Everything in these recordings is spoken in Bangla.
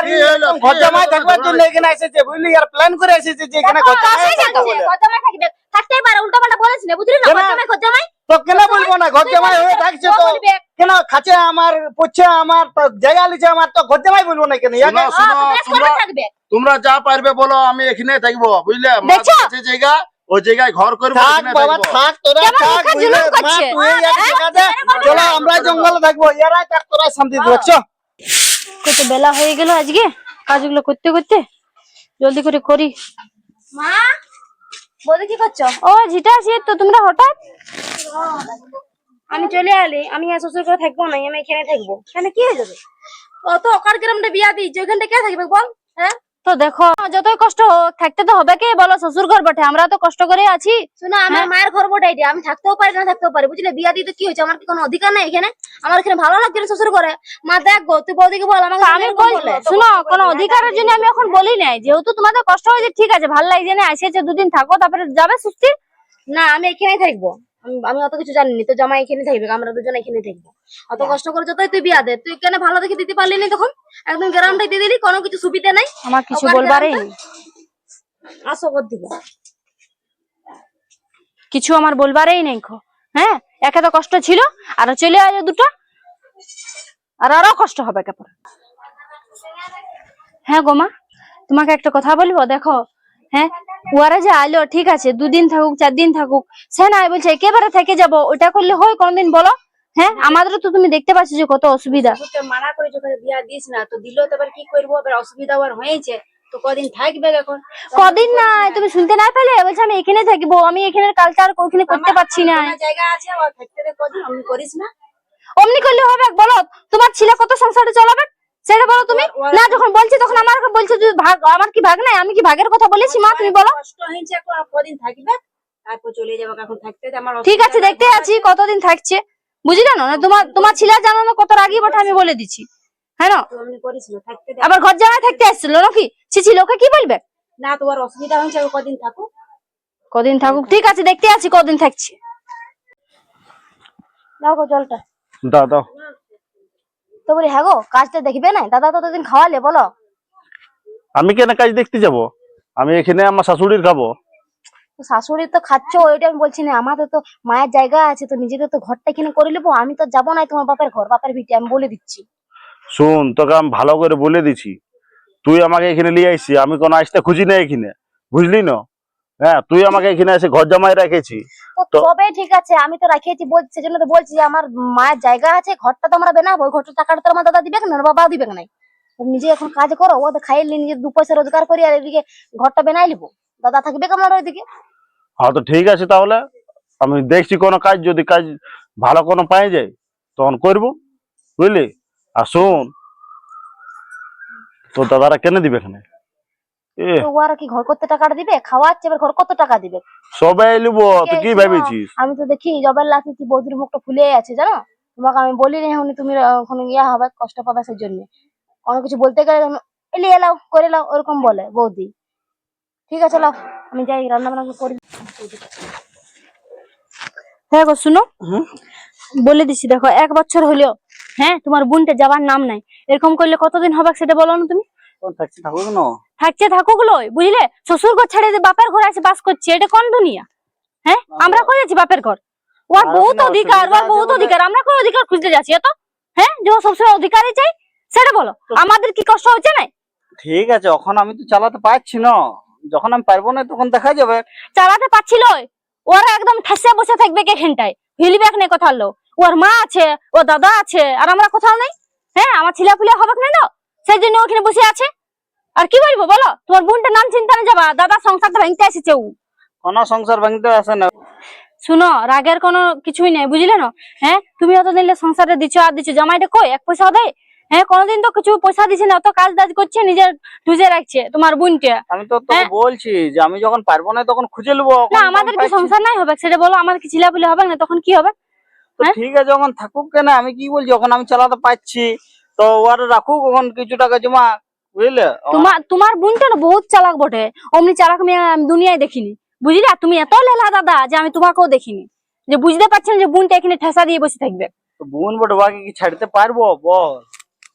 আর ঘর জামাই থাকবার জন্য এখানে এসেছে বুঝলি, আর প্ল্যান করে এসেছে যে এখানে ঘর জামাই থাকবে বলে। থাকতেই পারে, উল্টো পাল্টা বলেছ না, বুঝলি না? ঘর জামাই তো কেন বলবো না, ঘর জামাই হয়ে থাকছে তো কেন, খাচ্ছে আমার পড়ছে আমার, তো জায়গা লিছে আমার, তো ঘর জামাই বলবো না কেন? তোমরা যা পারবে বলো, আমি এখানে থাকবো বুঝলে। জায়গা ওই জায়গায় ঘর করবো, থাক বাবা থাক, তোরা থাক বুঝলে, মা তুই এক জায়গাতে চলো, আমরা জঙ্গলে থাকবো, এরাই থাক, তোরা শান্তি দিচ্ছ। কত বেলা হয়ে গেল আজকে, কাজগুলো করতে করতে জলদি করে করি। মা বলে কি করছো? ও ঝিটা আছে তো, তোমরা হঠাৎ? আমি চলে এলি, আমি আর শ্বশুর করে থাকবো না, আমি এখানে থাকবো। কেন কি হয়ে যাবে? অত অকার গ্রামটা বিয়া দিই, ওইখানটা কে থাকবে বল? হ্যাঁ তো দেখো, যতই কষ্ট হোক থাকতে তো হবে, কে বলো? শ্বশুর ঘর বটে, আমরা তো কষ্ট করে আছি। শোনো, আমার মায়ের ঘর বটাই দিয়ে আমি থাকতেও পারি না থাকতেও পারি, বুঝলে? বিয়া দিতে কি হয়েছে? আমার কি কোনো অধিকার নাই এখানে? আমার এখানে ভালো লাগছে না শ্বশুর ঘরে। মা দেখ গো, তুই বৌদিকে বল আমাকে। আমি বলবো, শুনো, কোনো অধিকারের জন্য আমি এখন বলি নাই, যেহেতু তোমাদের কষ্ট হয়েছে, ঠিক আছে, ভালো লাগছে না, এসেছে দুদিন থাকো, তারপরে যাবে সুস্থি। না, আমি এখানেই থাকবো। আমি অত কিছু জানিনি, তো জামাই এখানে থাকবে, আমরা দুজন এখানে থাকবো। অত কষ্ট করে যতই তুই বিয়া দে, তুই কেন ভালো দেখে দিতে পারলি না তখন? একদম গ্রামটাই দিয়ে দিলি, কোনো কিছু সুবিধা নাই। আমার কিছু বলবারই নেই, আসো ঘর দিকে। কিছু আমার বলবারই নেই। হ্যাঁ, একে তো কষ্ট ছিল, আরো চলে আসে দুটো, আর আরো কষ্ট হবে কেপর। হ্যাঁ গো মা, তোমাকে একটা কথা বলবো, দেখো, হ্যাঁ, ওরা যে আলো ঠিক আছে, 2 দিন থাকুক 4 দিন থাকুক, সে না বলছে একেবারে থেকে যাবো, ওটা করলে হয় কোনদিন বলো? হ্যাঁ, আমাদেরও তো তুমি দেখতে পাচ্ছ যে কত অসুবিধা। মানা করে যখন বিয়া দিস না, তো দিল তো এবার কি করবো? এবার অসুবিধা আর হয়েছে, তো কদিন থাকবে এখন? কদিন না, তুমি শুনতে না পেলে বলছে আমি এখানে থাকবো, আমি এখানে কালচার ওখানে করতে পারছি না। জায়গা আছে, আর থাকতে দে কদিন, অমনি করিস না। অমনি করলে হবে বলো? তোমার ছেলে কত সংসারে চালাবে সেটা বলো তুমি। না, যখন বলছি তখন আমার বলছে তুই ভাগ, আমার কি ভাগ নাই? আমি কি ভাগের কথা বলেছি মা? তুমি বলো। কষ্ট হয়েছে, এখন কদিন থাকবে, তারপর চলে যাবো। এখন থাকতে দে, আমার ঠিক আছে, দেখতে আছি কতদিন থাকছে, বুঝলে না? তোমার ছেলে জানো না কত রাগি বটে, আমি বলে দিচ্ছি। হ্যাঁ না, অমনি করিস না, থাকতে দে। আবার ঘর জামাই থাকতে আসছিল নাকি? ছি, লোকে কি বলবে? না, তোমার অসুবিধা হয়েছে, কদিন থাকুক। কদিন থাকুক, ঠিক আছে, দেখতে আছি কদিন থাকছে। দাও গো জলটা। দাও দাও। তো বলি হ্যাঁ গো, কাজটা দেখবে না? দাদা তো দিন খাওয়ালে, বলো। আমি কেন কাজ দেখতে যাব? আমি এখানে আমার শাশুড়ির খাবো। শাশুড়ি তো খাচ্ছ, ওইটা আমি বলছি না। আমাদের তো মায়ের জায়গা আছে, তো নিজেদের তো ঘরটা এখানে করে নেবো। আমি তো যাবো না তোমার বাপের ঘর, বাপের ভিটে, আমি বলে দিচ্ছি। শোন, তোকে আমি ভালো করে বলে দিছি, তুই আমাকে এখানে নিয়ে আইসি, আমি কোনো আসতে খুঁজি না এখানে, বুঝলি না? হ্যাঁ, তুই আমাকে এখানে এসে ঘর জামাই রেখেছি। তো তবে ঠিক আছে, আমি তো রাখিয়েছি, বলছি, সেজন্য তো বলছি যে আমার মায়ের জায়গা আছে, ঘরটা তো আমরা বানাবো। ওই ঘরটা টাকাটা তো আমার দাদা দিবে না, বাবা দিবে না। নিজে এখন কাজ করো, ও তো খাইয়ে নিজে 2 পয়সা রোজগার করি, আর এদিকে ঘরটা বানাই লিবো। দাদা থাকবে আমার ওইদিকে। হ্যাঁ, তো ঠিক আছে, তাহলে আমি দেখছি কোনো কাজ, যদি কাজ ভালো কোনো পাই যায় তখন করবো, বুঝলি? আর শোন, তোর দাদারা কেন দিবে এখানে? ওরা কি ঘর করতে টাকাটা দিবে? খাওয়াচ্ছে, এবার ঘর কত টাকা দিবে? সবাই লিবো, তুই কি ভেবেছিস? আমি তো দেখি জবের লাঠি বৌদির মুখটা ফুলে আছে, জানো? তোমাকে আমি বলি না এখন, তুমি ওখানে ইয়া হবে, কষ্ট পাবে, সেই জন্য কোনো কিছু বলতে গেলে এলিয়ে লাও, করে লাও, ওরকম বলে বৌদি। ঠিক আছে, লাও আমি যাই রান্না বান্না করি। হ্যাঁ গো, শুনো, বলে দিছি, দেখো 1 বছর হলেও, হ্যাঁ, তোমার বোনটা যাবার নাম নাই। এরকম করলে কতদিন হবে সেটা বলো না তুমি? থাকছে থাকুক লই, বুঝলে? শ্বশুর ঘর ছেড়ে বাপের ঘর আছে বাস করছে, এটা কোন দুনিয়া? হ্যাঁ, আমরা করেছি বাপের ঘর, ওর বহুত অধিকার, ওর বহুত অধিকার, আমরা কোন অধিকার খুঁজতে যাচ্ছি এত? হ্যাঁ, যে সবসময় অধিকারই চাই, সেটা বলো। আমাদের কি কষ্ট হচ্ছে না? ঠিক আছে, এখন আমি তো চালাতে পারছি না, যখন আমি পারবো না তখন দেখা যাবে। চালাতে পারছিল, ওরা একদম ঠেসে বসে থাকবে এখানটায়, হিলবে এখানে কোথাও লো। ওর মা আছে, ওর দাদা আছে, আর আমরা কোথাও নেই। হ্যাঁ, আমার ছেলে পুলে হবে না তো, সেই জন্য ওখানে বসে আছে। আর কি বলবো বলো? তোমার বোনটার নাম চিন্তা না যাবা, দাদা সংসারটা ভাঙতে এসেছে ও। কোন সংসার ভাঙতে আসে না। শুনো, রাগের কোনো কিছুই নেই, বুঝলে না? হ্যাঁ, তুমি অত দিলে সংসারে দিচ্ছ আর দিচ্ছ, জামাইটা কই 1 পয়সা দেয়? হ্যাঁ, কোনোদিন তো কিছু পয়সা দিছে না, অত কাজ দাজ করছে, নিজের ঢুজে রাখছে তোমার বোনটা। আমি তো তোকে বলছি যে আমি যখন পারবো না তখন খুঁজে নেবো। না, আমাদের কি সংসার নাই হবে সেটা বলো? আমার কি ছেলে পুলে হবে না, তখন কি হবে? ঠিক আছে, যখন থাকুক, কেন আমি কি বলছি, যখন আমি চালাতে পারছি তো ওরা রাখুক ওখান কিছু টাকা জমা, বুঝলে? তোমার বোনটা না বহুত চালাক বটে, অমনি চালাক মেয়ে আমি দুনিয়ায় দেখিনি, বুঝলে? আর তুমি এত লেলা দাদা যে আমি তোমাকেও দেখিনি, যে বুঝতে পারছেন যে বোনটা এখানে ঠেসা দিয়ে বসে থাকবে। বোন বটে, ওকে কি ছাড়তে পারবো বল?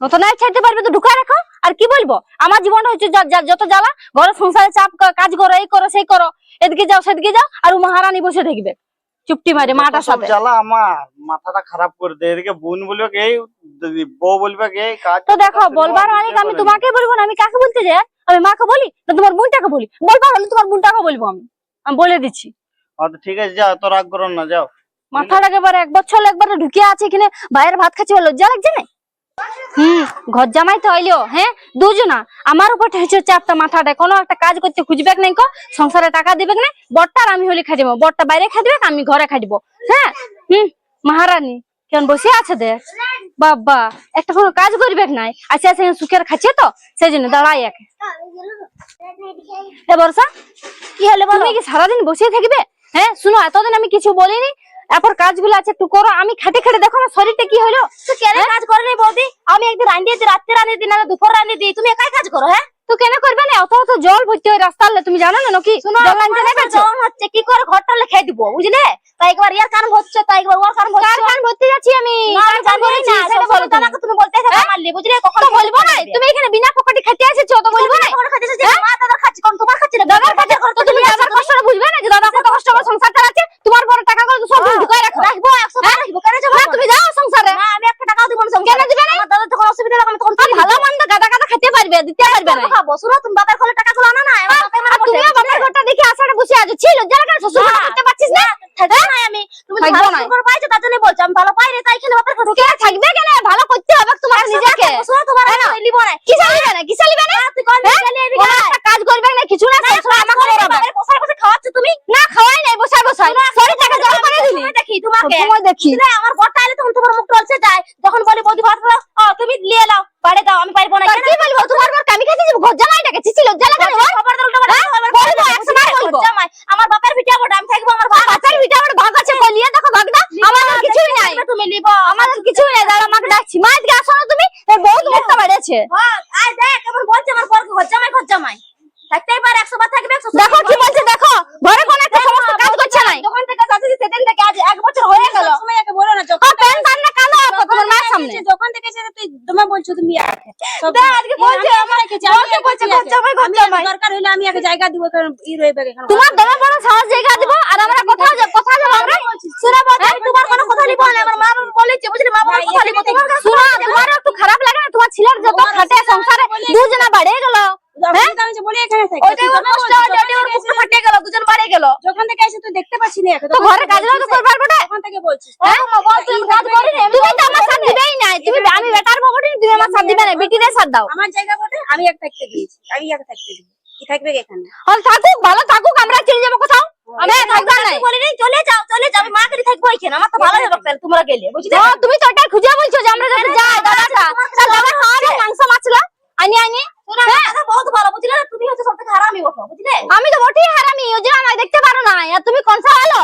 অত নাই ছাড়তে পারবে তো ঢুকায় রাখো। আর কি বলবো, আমার জীবনটা হচ্ছে যত জ্বালা, ঘরে সংসারে চাপ, কাজ করো, এই করো সেই করো, এদিকে যাও সেদিকে যাও, আর ও মহারানী বসে থাকবে চুপটি মারে মাটার সব সাথে। জ্বালা আমার মাথাটা খারাপ করে দেয়। এদিকে বোন বলবে এই, বউ বলবে এই কাজ। তো দেখো, বলবার মালিক আমি তোমাকে বলবো না, আমি কাকে বলতে যাই? আমি মাকে বলি না তোমার বোনটাকে বলি? বলবার হলে তোমার বোনটাকে বলবো, আমি বলে দিচ্ছি। ঠিক আছে, যাও, তো রাগ করো না, যাও। মাথাটা একেবারে 1 বছর একবারে ঢুকিয়ে আছে এখানে, বাইরের ভাত খাচ্ছি, লজ্জা লাগছে না? ঘর জামাই তো হইলো, হ্যাঁ দুজনা, আমার উপর হচ্ছে চাপটা মাথাটা, কোনো একটা কাজ করতে খুঁজবে নাই, সংসারে টাকা দিবে না, বড়টার আমি হলে খাই দিব, বড়টা বাইরে খাই দিবে, আমি ঘরে খাই দিব। হ্যাঁ মহারানী কেন বসে আছে দেখ বাবা, একটা কোনো কাজ করবে নাই, আচ্ছা আচ্ছা সুখের খাচ্ছে তো সেই জন্য দাঁড়াই একে। বর্ষা কি হলে তুমি কি সারাদিন বসে থাকবে? হ্যাঁ শুনো, এতদিন আমি কিছু বলিনি, এরপর কাজগুলো আছে একটু করো। আমি খেটে খেটে দেখো আমার শরীরটা কি হলো। তো কেন কাজ করে নি বৌদি? আমি একদিন রান্ধিয়ে দিই, রাত্রে রান্ধিয়ে দিই, না দুপুর রান্ধিয়ে দিই, তুমি একাই কাজ করো? হ্যাঁ তো কেন করবে না? অত অত জল ভর্তি হয় রাস্তার, তুমি জানো না নাকি? জল আনতে নেই পারছো? হচ্ছে কি করে ঘরটা খেয়ে দিব, বুঝলে? তাই একবার ইয়ার কান ভরছে, তাই একবার ওর কান ভরছে। কার কান ভর্তি যাচ্ছি আমি? আমি জানি না, সেটা বলো তো আমাকে, তুমি বলতে থাকো মারলি, বুঝলে? কখন তো বলবো না? তুমি এখানে বিনা পকেটে খেতে এসেছো, তো বলবো না? কখন খাচ্ছিস? মা দাদা খাচ্ছি, কোন তোমার খাচ্ছি না? দাদার কাছে তো তুমি দাদার কষ্টটা বুঝবে না, যে দাদা কত কষ্ট করে সংসার চালাচ্ছে, তোমার বড় টাকা করে সব ঢুকায় রাখো। রাখবো 100 টাকা রাখবো, কেন যাবো? না তুমি যাও সংসারে। না আমি 1 টাকাও দিব না সংসারে। কেন দিবে না? আমার দাদা যখন অসুবিধা হবে আমি তখন ভালো মন্দ গাদা গাদা খেতে পারবে, দিতে পারবে না। খাবো। শুনো, তুমি বাবার ঘরে টাকাগুলো আনা না, আমার বাবা আর তুমিও বাবার ঘরটা দেখে আসাটা বসে আছো, ছিল যারা কেন শ্বশুর ঘরে করতে পারছিস না? থাকবো না আমি, তুমি থাকবো ভালো না। শ্বশুর ঘর পাইছো তার জন্য বলছো, আমি ভালো পাই রে, তাই এখানে বাবার ঘরে কে থাকবে কেন? ভালো করতে হবে তোমার নিজেকে। শুনো, তোমার লিবো না, কি চালিবে না? কি চালিবে না? তুই কোন দিন গেলি এদিকে? কোনো একটা কাজ করবে না, কিছু না, সব সময় আমাকে বলবে। বসায় বসে খাওয়াচ্ছ তুমি? না খাওয়াই নাই, বসাই বসাই শরীরটাকে জল করে দিলি। দেখি তোমাকে, সময় দেখি। বুঝলে? আমার ঘরটা এলে তখন তোমার মুখ টলছে যায়, যখন বলি বৌদি ভাত খাও, তুমি নিয়ে নাও, বাড়ি দাও, আমি পারবো না। কি বলবো তোমার বর কামি খেতে যাবো, ঘর জামাইটাকে চিচি লজ্জা লাগে না? খবর দাও, বলবো, একসময় বলবো। জামাই আমার বাপের ভিটা বড়, আমি থাকবো, আমার বাপ বাচ্চার ভিটা আমার ভাগ আছে, বলিয়ে দেখো ভাগটা। আমাদের কিছুই নাই, তুমি লিবো, আমাদের কিছুই নাই। দাঁড়া আমাকে ডাকছি, মা এদিকে আসো না তুমি, এর বহুত মুখটা বাড়িয়েছে। আয় দেখ কেমন বলছে আমার বর, ঘর জামাই থাকতেই পারে, 100 বার থাকবে, 100 দেখো কি বলছে, দেখো ঘরে কোন একটা সমস্ত কাজ করছে না। যখন থেকে যাচ্ছি সেদিন থেকে আজ 1 বছর হয়ে গেল। সময় একে বলো না, যখন প্যান টান না কালো তোমার মায়ের সামনে। যখন থেকে এসে তুই তোমার বলছো তুমি দেখ আজকে বলছে আমার বলছে ঘর জামাই, ঘর জামাই। দরকার হইলে আমি আগে জায়গা দিব, কারণ ই রইবে এখানে। তোমার দমে বড় সাহস জায়গা দিব, আর আমরা কোথাও যাব আমরা? শোনা বল, আমি তোমার কোনো কথা নিব না, আমার মা বলেছে, বুঝলি? মা বাবার কথা নিব, তোমার কাছে শোনা, তোমার একটু খারাপ লাগে না? তোমার ছেলের যত খাটে সংসারে দুজনা বাড়ে গেল। আমি যে বলি এখানে থাকি, ওইটাই ওর কষ্ট, ওইটাই ওর বুকটা ফাটে গেল, দুজন বাড়ে গেল। যখন থেকে এসে তুই দেখতে পাচ্ছিস না, তো ঘরে কাজ তো করবার বটে। তখন থেকে বলছিস বল তুই কাজ করি না, তুমি তো আমার সাথ দিবেই না। তুমি আমি বেটার বগটি, তুমি আমার সাথ দিবে না, বিটিরে সাথ দাও। আমার জায়গা বটে, আমি এক থাকতে দিয়েছি, আমি এক থাকতে দিব, কি থাকবে এখানে? আর থাকুক, ভালো থাকুক, আমরা চলে যাবো কোথাও। আমি থাকবো না, বলি নাই, চলে যাও, চলে যাও, আমি মা করে থাকবো এখানে, আমার তো ভালো লাগবে তাহলে তোমরা গেলে, বুঝলে? তুমি তো ওটা খুঁজে বলছো যে আমরা যাতে যাই দাদাটা, তাহলে দাদা খাওয়াবে মাংস মাছলা আনি আনি। দাদা বহুত ভালো, বুঝলে? তুমি হচ্ছে সবথেকে হারামি ওঠো, বুঝলে? আমি তো বটেই হারামি, ওই জন্য আমায় দেখতে পারো না। আর তুমি কোনসা ভালো,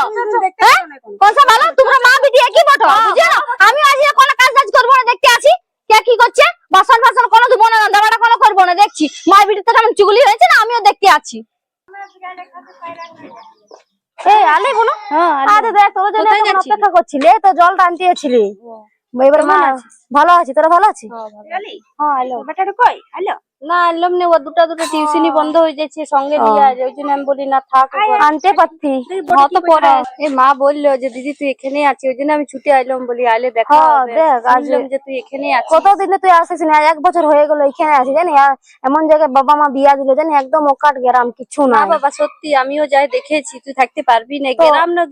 দেখতে পারো না এখন। কোনসা ভালো? তোমরা মা বিটি একই বটো, বুঝছো? আমি আজ কোনো কাজ টাজ করবো না, দেখতে আছি কে কি করছে। বাসন ফাসন কোনো ধুবো না, রান্না বাড়া কোনো করবো না, দেখছি মা বিটির তো যেমন চুগলি হয়েছে না, আমিও দেখতে আছি। এই আলে বলো। আরে দেখ তোর জন্য আমি অপেক্ষা করছিলি, এই তো জলটা আনতে এসেছিলি। এবার মা ভালো আছি, তোরা ভালো আছিস? গেলি? হ্যাঁ এলো। বেটাটা কই? হ্যালো? না এলাম না, ও দুটো টিউশনি বন্ধ হয়ে যাচ্ছে, সঙ্গে নিয়ে আয়, ওই জন্য আমি বলি না থাক, আনতে পারতি হয়তো পরে। এই মা বললো যে দিদি তুই এখানে আছিস, ওই জন্য আমি ছুটে আইলাম, বলি আইলে দেখা হবে। দেখ আজ যে তুই এখানে আছিস, কতদিনে তুই আসিস না, 1 বছর হয়ে গেল এখানে আছিস, জানি? আর এমন জায়গায় বাবা মা বিয়া দিল, জানি একদম ওকাট গ্রাম, কিছু না। বাবা সত্যি আমিও যাই দেখেছি, তুই থাকতে পারবি না,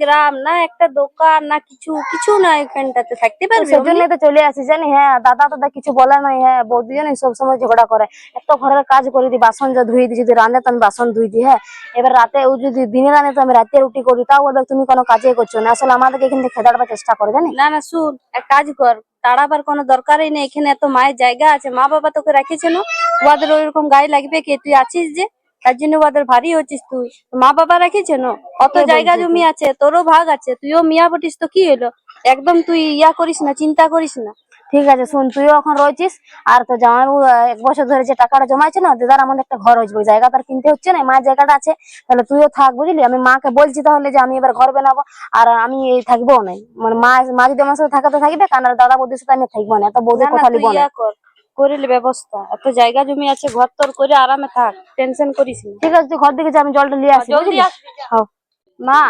গ্রাম না একটা দোকান না কিছু, কিছু না এখানটাতে থাকতে পারবি, সেজন্য তো চলে আসিস, জানি? হ্যাঁ দাদা কিছু বলে নাই, হ্যাঁ বৌদি জানি সবসময় ঝগড়া করে। একটা ঘরের কাজ করে দি, বাসন যা ধুয়ে দি, যদি রান্না তো আমি বাসন ধুই দি। হ্যাঁ এবার রাতে ও যদি দিনে রান্না তো আমি রাতে রুটি করি, তাও বলবে তুমি কোনো কাজই করছো না। আসলে আমাদেরকে এখান থেকে খেদাড়বার চেষ্টা করে, জানি? না না শুন, এক কাজ কর, তাড়াবার কোনো দরকারই নেই, এখানে এত মায়ের জায়গা আছে, মা বাবা তোকে রেখেছে না, ওদের ওইরকম গায়ে লাগবে কে? তুই আছিস যে, তার জন্য ওদের ভারী হচ্ছিস তুই। মা বাবা রেখেছে না, অত জায়গা জমি আছে, তোরও ভাগ আছে, তুইও মিয়া বটিস, তো কি হলো? একদম তুই ইয়া করিস না, চিন্তা করিস না। ঠিক আছে শুন, তুইও এখন রয়েছিস, আর তো জামাইবাবু 1 বছর ধরে যে টাকাটা জমাইছে না, দিদার আমাদের একটা ঘর হয়েছে, ওই জায়গা তার কিনতে হচ্ছে না, মায়ের জায়গাটা আছে, তাহলে তুইও থাক, বুঝলি? আমি মাকে বলছি তাহলে যে আমি এবার ঘর বানাবো, আর আমি থাকবো না, মানে মা যদি আমার সাথে থাকে তো থাকবে, কারণ দাদা বৌদির সাথে আমি থাকবো না, এত বৌদির কথা লিবো না। করিলে ব্যবস্থা, এত জায়গা জমি আছে, ঘর তোর করে আরামে থাক, টেনশন করিস না। ঠিক আছে তুই ঘর দিকে যা, আমি জলটা নিয়ে আসি, জলদি বুঝলি? আসবি যা। মা,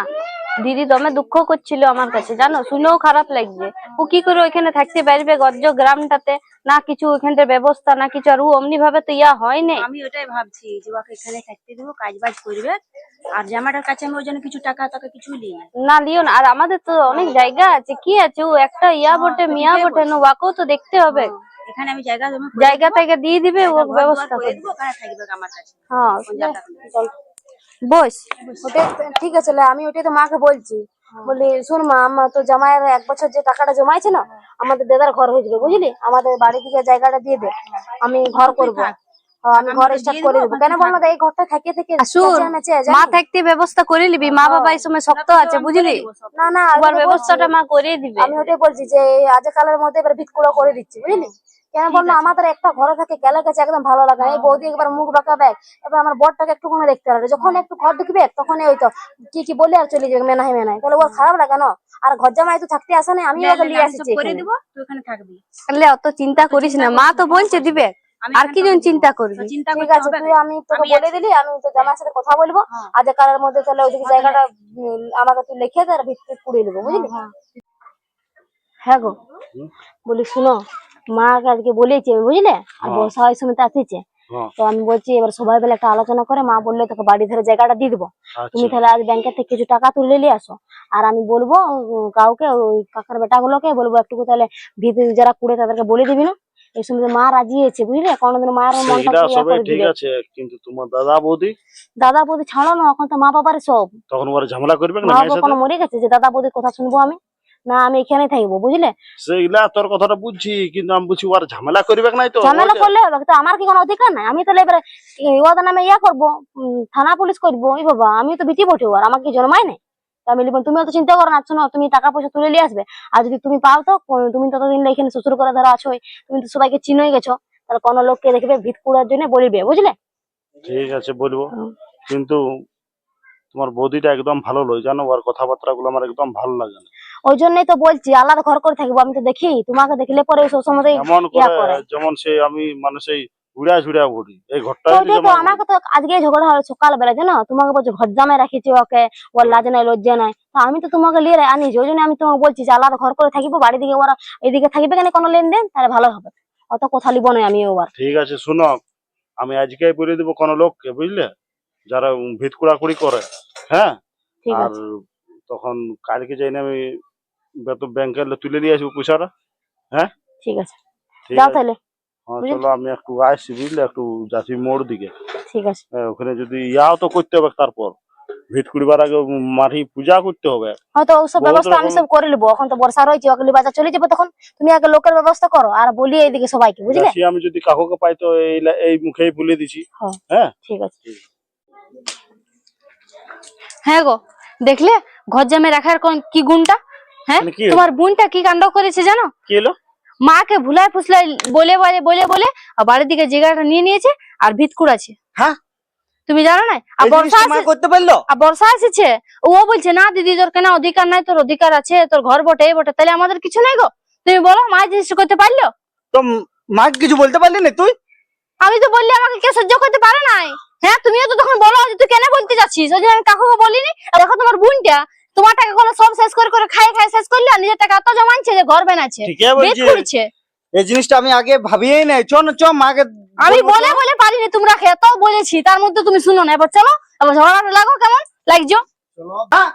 দিদি দমে দুঃখ করছিল আমার কাছে, জানো, শুনেও খারাপ লাগছে। ও কি করে ওইখানে থাকতে পারবে গজ্জ গ্রামটাতে, না কিছু ওইখানটার ব্যবস্থা না কিছু, আর ও অমনি ভাবে তো ইয়া হয় না। আমি ওটাই ভাবছি যে ওকে এখানে থাকতে দেবো, কাজ বাজ করবে, আর জামাটার কাছে আমি ওই জন্য কিছু টাকা টাকা কিছুই নিই না। না লিও না, আর আমাদের তো অনেক জায়গা আছে, কি আছে, ও একটা ইয়া বটে, মিয়া বটে, না ওকেও তো দেখতে হবে। এখানে আমি জায়গা জমি জায়গা টাইগা দিয়ে দিবে, ও ব্যবস্থা করে করে দেবো, ওখানে থাকবে আমার কাছে। হ্যাঁ যা টাকা চল বস। ওটাই ঠিক আছে, লে, আমি ওটাই তো মাকে বলছি, বলি শোন মা, আমার তো জামাইয়ের 1 বছর যে টাকাটা জমাইছে না, আমাদের দাদার ঘর হয়ে যাবে, বুঝলি? আমাদের বাড়ি দিকে জায়গাটা দিয়ে দে, আমি ঘর করবো। আমি ঘর স্টার্ট করে দেবো। কেন বল না, এই ঘরটা থেকে থেকে শুন, চেঁচামেচি, মা জানি? থাকতে ব্যবস্থা করে নিবি, মা বাবা এই সময় শক্ত আছে, বুঝলি? না না, আমি তোমার তো ব্যবস্থাটা বলছি, মা করে দিবে। আমি ওটাই বলছি যে এই আজকালের মধ্যে এবার ভিতকুড়া করে দিচ্ছি, বুঝলি? কেন বল না, আমাদের একটা ঘরে থাকে গেলে গেছে, একদম ভালো লাগে না। এই বৌদি একবার মুখ বাঁকাবে, এবার আমার বরটাকে একটু কোনো দেখতে হবে, যখন একটু ঘর ঢুকবে তখন ওই তো কি কি বলে আর চলে যাবে, মেনাই মেনাই, তাহলে ওর খারাপ লাগে না। আর ঘর জামাই তো থাকতে আসে না, আমি ওকে নিয়ে আসছি করে এখানে। দেবো, তুই ওখানে থাকবি। তাহলে অত চিন্তা করিস না, মা তো বলছে দিবে, আমি আর কি জন চিন্তা করবি? চিন্তা ঠিক করতে আছে, হবে তুই, আমি তোকে বলে দিলি, আমি তো জামাইয়ের সাথে কথা বলবো, আজকালের মধ্যে তাহলে ওইদিকে জায়গাটা আমাকে তুই লিখে দে, আর ভিত্তি পুড়িয়ে দেবো, বুঝলি? হ্যাঁ গো, বলি শুনো, মা আজকে বলেছে, বুঝলে, আর বর্ষা হয় সময় তো আসিছে, তো আমি বলছি এবার সবাই বেলা একটা আলোচনা করে মা বললে তোকে বাড়ি ধরে জায়গাটা দিয়ে দেবো, তুমি তাহলে আজ ব্যাংকের থেকে কিছু টাকা তুলে নিয়ে আসো, আর আমি বলবো কাউকে, ওই কাকার বেটাগুলোকে বলবো একটু তাহলে ভিতরে যারা কুড়ে তাদেরকে বলে দিবি না। এই সময় মা রাজি হয়েছে, বুঝলে, কোনোদিন মায়ের মনটা সেটা ইয়া সবাই করে ঠিক দিবে। আছে, কিন্তু তোমার দাদা বৌদি দাদা বৌদি ছাড়ো না, এখন তো মা বাবার সব, তখন ওরা ঝামেলা করবে না মা মেয়ের বাবা সাথে? কোনো মরে গেছে যে দাদা বৌদির কথা শুনবো আমি? না, আমি এখানেই থাকবো, বুঝলে? সেইগুলা তোর কথাটা বুঝছি, কিন্তু আমি বুঝছি ওরা ঝামেলা করবে নাই তো? ঝামেলা করলে হবে, তো আমার কি কোনো অধিকার নাই? আমি তাহলে এবারে ওদের নামে ইয়া করবো, থানা পুলিশ করবো? এই বাবা, আমি তো বিটি বটে, আর আমাকে জন্মাই নাই। তা আমি লিখবো, তুমি তো চিন্তা করো না, শোনো, তুমি টাকা পয়সা তুলে নিয়ে আসবে, আর যদি তুমি পাও তো তুমি ততদিন এখানে শ্বশুর করে ধরো আছোই, তুমি তো সবাইকে চিনোই গেছো, তাহলে কোনো লোককে দেখবে ভিত কুড়ার জন্য বলিবে, বুঝলে? ঠিক আছে বলবো, কিন্তু তোমার বৌদিটা একদম ভালো লয়, জানো, ওর কথাবার্তা গুলো আমার একদম ভালো লাগে না। ওই জন্যই তো বলছি আলাদা ঘর করে থাকবো। আমি তো দেখি তোমাকে দেখলে পরে সব সময় এমন ইয়া করে করে। যেমন সেই আমি মানে সেই উড়া ঝুড়া ঘুরি, এই ঘরটা তো যদি ওটাই তো, যেমন আমাকে তো আজকে ঝগড়া হলো সকালবেলা, জানো, তোমাকে বলছো ঘর জামাই রাখিছি ওকে, ওর লাজ নাই লজ্জা নাই, তো আমি তো তোমাকে নিয়ে আনিছি, ওই জন্য আমি তোমাকে বলছি যে আলাদা ঘর করে থাকিবো, বাড়ি দিকে ওরা এদিকে থাকিবে কেন কোনো লেনদেন, তাহলে ভালো হবে, অত কথা লিব না আমি ওবার। ঠিক আছে শুনো, আমি আজকেই বলে দেবো কোনো লোককে, বুঝলে, যারা ভিত কুড়াকুড়ি করে। হ্যাঁ, ঠিক আর আছে, তখন কালকে যাই না আমি ব্যাংকে তুলে নিয়ে আসবো পয়সাটা। হ্যাঁ ঠিক আছে, ঠিক যাও আছে। তাহলে। হ্যাঁ চলো, আমি একটু আসছি, বুঝলে, একটু যাচ্ছি মোড় দিকে। ঠিক আছে, হ্যাঁ, ওখানে যদি ইয়াও তো করতে হবে, তারপর ভিত কুড়িবার আগে মাটি পূজা করতে হবে। হয়তো ওসব বহুত ব্যবস্থা আমি রকম- সব করে নেবো, এখন তো বর্ষা রয়েছে, অগলি বাজার চলে যাবো, তখন তুমি আগে লোকের ব্যবস্থা করো, আর বলি এইদিকে সবাইকে, বুঝলে? যাচ্ছি, আমি যদি কাকুকে পাই তো এই মুখেই বলে দিছি। হ্যাঁ, হ্যাঁ ঠিক আছে। হ্যাঁ গো, দেখলে ঘর জামে রাখার কি গুণটা? হ্যাঁ, মানে কি হলো? তোমার বোনটা কি কাণ্ড করেছে জানো? কি হলো? মাকে ভুলাই ফুসলাই বলে বলে বলে বলে আর বাড়ির দিকে জায়গাটা নিয়ে নিয়েছে, আর ভিত কুড়াছে। হ্যাঁ, তুমি জানো না? আর এই বর্ষা জিনিসটা মা করতে পারলো? আর বর্ষা এসেছে, ও বলছে না দিদি তোর কেন অধিকার নাই, তোর অধিকার আছে, তোর ঘর বটে এই বটে, তাহলে আমাদের কিছু নাই গো? তুমি বলো, মা জিনিস করতে পারলো? তো মাকে কিছু বলতে পারলি না তুই? আমি তো বললে আমাকে কেউ সহ্য করতে পারে নাই। হ্যাঁ, তুমিও তো তখন বলো যে তুই কেন বলতে যাচ্ছিস, ওই জন্য আমি কাকুকে বলিনি। আর দেখো তোমার বোনটা তোমার টাকা গুলো সব শেষ করে করে খাই খাই শেষ করলে, আর নিজের টাকা এত জমাইছে যে ঘর বানাচ্ছে, ঠিকই বেদ বলছিস, করছে। এই জিনিসটা আমি আগে ভাবিয়েই নাই। চ না, চ মাকে আমি বলবো, বলে চ। বলে পারিনি, তোমরা এত বলেছি, তার মধ্যে তুমি শুনো না। এবার চলো, এবার ঝগড়াটা লাগো, কেমন লাগছো? হ্যাঁ,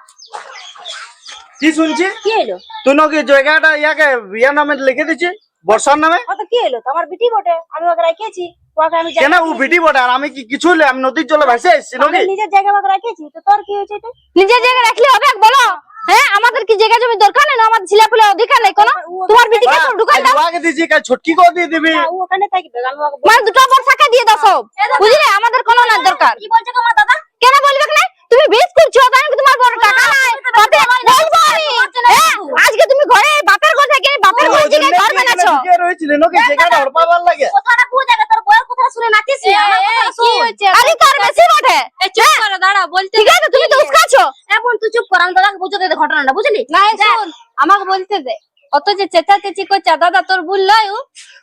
কি শুনছি? কি হলো? তুই নাকি জায়গাটা ইয়াকে ইয়ার নামে লিখে দিচ্ছি, বর্ষার নামে? তো কি হলো? তো আমার বিটি বটে, আমি ওকে রাখিয়েছি, ওকে আমি কেন ও বিটি বটে, আর আমি কি কিছু হইলে আমি নদীর জলে ভেসে এসেছি নাকি? নিজের জায়গা ওকে রাখিয়েছি, তো তোর কি হয়েছে? এটা নিজের জায়গায় রাখলে হবে বলো? হ্যাঁ, আমাদের কি জায়গা জমি দরকার নেই না? আমাদের ছেলেপুলে অধিকার নেই কোনো? তোমার বিটিকে সব ঢুকাই দাও, আগে দিচ্ছি, কাল ছটকি করে দিয়ে দিবি। ও ওখানে থাকবে, আমি ওকে মানে দুটো বর্ষাকে দিয়ে দাও সব, বুঝলে? আমাদের কোনো না দরকার। কি বলছে গো মা দাদা? কেন বলবে না? তুমি বেশ করছো, কারণ কি তোমার বড় টাকা নাই? তাতে বলবো আমি। হ্যাঁ, আজকে তুমি ঘরে বাপের ঘর থেকে বাপের ঘর থেকে ঘর বানাচ্ছো। রয়েছিল নাকি জায়গাটা হড়পাবার লাগে? কথাটা বুঝে গে, তোর বউয়ের কথা শুনে নাচিস না, আমার কথা শুন। আরে কার বেশি বটে? চুপ করো, দাঁড়া বলতে ঠিক আছে, তুমি তো উস্কাছো। এখন তুই চুপ কর, আমি দাদাকে বুঝতে দে ঘটনাটা, বুঝলি? না, শোন, আমাকে বলতে দে। অত যে চেঁচাচেঁচি করছে, দাদা তোর ভুল নয়,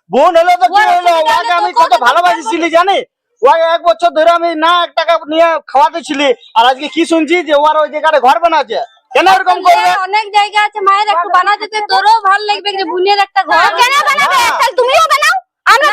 বোন হলো তো কি হলো, ওকে আমি কত ভালোবাসিছিলি জানি, ওকে 1 বছর ধরে আমি না 1 টাকা নিয়ে খাওয়াতেছিলি, আর আজকে কি শুনছি যে ওর ওই জায়গায় ঘর বানাচ্ছে, কেন এরকম করবে? অনেক জায়গা আছে মায়ের একটু বানাতে দে, তোরও ভালো লাগবে যে বোনের একটা ঘর। কেন বানাবে? তাহলে তুমিও বানাও, আমরা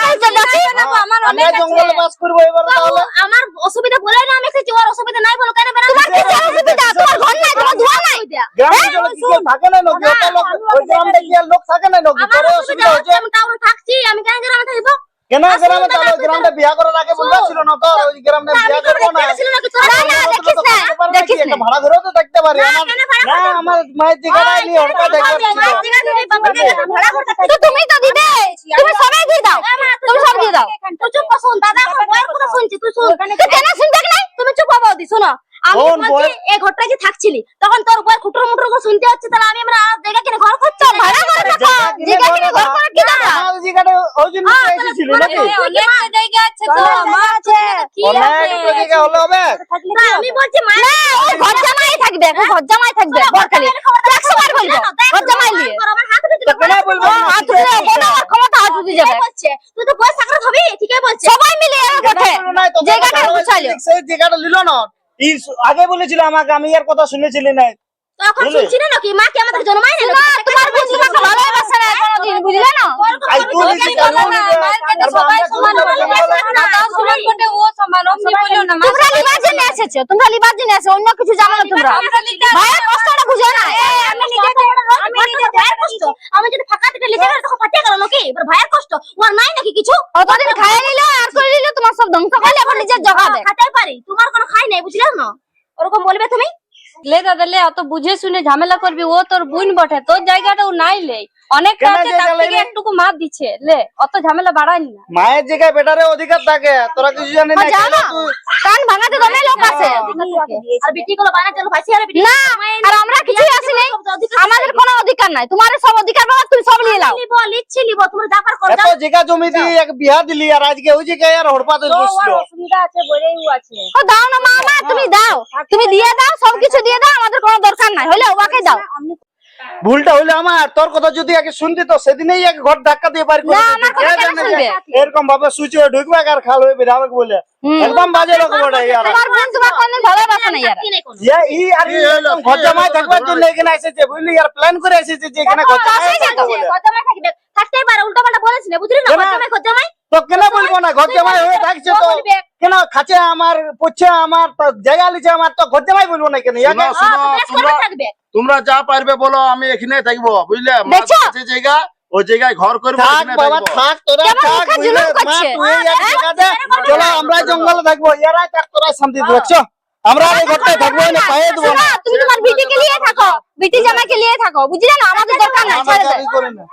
আমার আমরা জঙ্গলে বাস করবো এবার তাহলে। আমার অসুবিধা বলে না আমি এসেছি, ওর অসুবিধা নাই বলো কেন বেনা? তোমার কি অসুবিধা? তোমার ঘর নাই, তোমার ধোয়া নাই। গ্রাম অঞ্চলে কি কেউ থাকে না নাকি? ওটা লোক ওই গ্রামটা কি আর লোক থাকে না নাকি? আমার তোর অসুবিধা অসুবিধা হচ্ছে, হচ্ছে আমি টাউনে থাকছি, আমি কেন গ্রামে থাকবো? কেন গ্রামে? তাহলে ওই গ্রামটা বিয়া করার আগে বলবা ছিল না তো ওই গ্রামটা বিয়া করবো না? ছিল নাকি তোরা? না, দেখিস না, দেখিস না। একটা ভাড়া ধরেও তো থাকতে পারি। না আমার মায়ের জায়গাটা নিয়ে ওটা দেখবার ছিল। তো তুমি তো দিবে, তুমি সবাই দিয়ে দাও, তুমি সব দিয়ে দাও। তুই চুপ কর, শোন দাদা আমার বউয়ের কথা শুনছি, তুই শুন। তো কেন শুনতে নাই? তুমি চুপ হও বৌদি, শোনো। আমি শোন বলছি বউয়ের- এই ঘরটা যে থাকছিলি তখন তোর বউয়ের খুটুর মুটুর করে শুনতে হচ্ছে, তাহলে আমি আমরা জায়গা কিনে ঘর করছি, ভাড়া করে থাকো। জায়গা কিনে ঘর করার কি দরকার? আমার জায়গাটা ওই জন্য তো এসেছিলি নাকি? অনেকটা জায়গা আছে তো, আমার আছে কি অনেক জায়গা হলে হবে। না আমি বলছি মা না, ও ঘর জামাই থাকবে, ও ঘর জামাই থাকবে বরখালি। 100 বার বলবো ঘর জামাই নিয়ে। আমার হাত উঠে তো কেন বলবো ও না? হাত তুলে বড় আর ক্ষমতা হাত উঠে যাবে। বলছে তুই তো বয়স সাকরাত হবি, ঠিকই বলছে। সবাই মিলে এর কেন বটে বললো না? তোকে জায়গাটা ভালো গুছাইলো। সেই জায়গাটা নিল না। আগে বলেছিল আমাকে, আমি এর কথা শুনেছিলি না? তখন বুঝলে? শুনছি না নাকি মা কি আমাদের জন্মায় না? না, তোমার বোন তোমাকে ভালোবাসে না কোনোদিন, বুঝলে না? আই তুই দিছিস কেন? সবাই সমান দাদাও সমান করে, ও সমান, অমনি বলিও না। তোমরা লিবার জন্য এসেছো, তোমরা লিবার জন্য এসেছো, অন্য কিছু জানো না তোমরা। ভাইয়ের কষ্টটা বুঝো না। আমি নিজে ভাইয়ের কষ্ট, আমি যদি ফাঁকা থেকে লিখে গেলে তখন ফাটিয়ে গেল নাকি? এবার ভাইয়ের কষ্ট ওর নাই নাকি কিছু? অতদিন খাইয়ে নিল আর করে নিল, তোমার সব ধ্বংস করলে এখন নিজের জগাবে। খাটাই পারি, তোমার কোনো খাই নাই, বুঝলে না? ওরকম বলবে তুমি? লে দাদা লে, অত বুঝে শুনে ঝামেলা করবি, ও তোর বোন বটে, তোর জায়গাটাও নাই লে, অনেকটা কেন আছে, জায়গা তার থেকে লেবে? একটুকু মাপ দিচ্ছে, লে অত ঝামেলা বাড়াইনি না। মায়ের জায়গায় বেটারে অধিকার থাকে, তোরা কিছু জানি না। জানো কেন তুই- কান ভাঙাতে দমে লোক আছে। আর বিটি গুলো বানার জন্য ভাইসি আর বিটি না, আর আমরা কিছুই আসিনি, আমাদের কোনো অধিকার নাই। তোমার সব অধিকার বাবা, তুমি সব নিয়ে নাও। লিখছি নিব, তোমরা যাবার কর এত জায়গা জমি দিয়ে এক বিয়া দিলি, আর আজকে ওই জায়গায় আর হড়পাতে বসলো। অসুবিধা আছে বলেই আছে। ও দাও না মামা, তুমি দাও, তুমি দিয়ে দাও, সবকিছু দিয়ে দাও, আমাদের কোনো দরকার নাই, হলে ওকে দাও। ভুলটা হইলে আমার, তোর কথা যদি আগে শুনতি তো সেদিনেই এক ঘর ধাক্কা দিয়ে বাড়ি করে না, দিতি। আমার কথা কে কেন জানে শুনবে? যে এরকম ভাবে সুইচ হয়ে ঢুকবে আর খাল হয়ে বেরাবে বলে একদম বাজে লোক বড় ইয়ার। তোমার বোন তোমার কোনদিন ভালোবাসে না ইয়ারা। ঘর জামাই থাকবার জন্য এখানে এসেছে, বুঝলি? আর প্ল্যান করে এসেছে যে এখানে ঘর জামাই থাকবে বলে। থাকতেই পারে, উল্টো পাল্টা বলেছি না, বুঝলি না? কেন? ঘর জামাই তো কেন বলবো না? ঘর জামাই হয়ে থাকছে তো কেন? খাচ্ছে আমার, পড়ছে আমার, তো জায়গা লিছে আমার, তো ঘর জামাই বলবো না কেন? ইয়াকে শোনো, তোমরা থাকবে। তোমরা যা পারবে বলো, আমি এখানে থাকবো, বুঝলে? দেখছো? মাঝে যে জায়গা, ওই জায়গায় ঘর করবো, থাক এখানে বাবা, থাকবো। থাক, তোরা কেমন থাক, মুখে বুঝলে? জুলুম মা, করছে? তুই এই এক জায়গাতে, চলো আমরা জঙ্গলে থাকবো, ইয়ারাই থাক, তোরাই শান্তিতে থাকছো, আমরা আর এই ঘরটায় থাকবো না, পায়ে দেবো শোনো, না। তুমি তোমার বিটিকে নিয়ে থাকো, বিটি জামাইকে নিয়ে থাকো, বুঝলে না? আমাদের দরকার নাই, আমরা ছেড়ে দাও। দাবি করি না।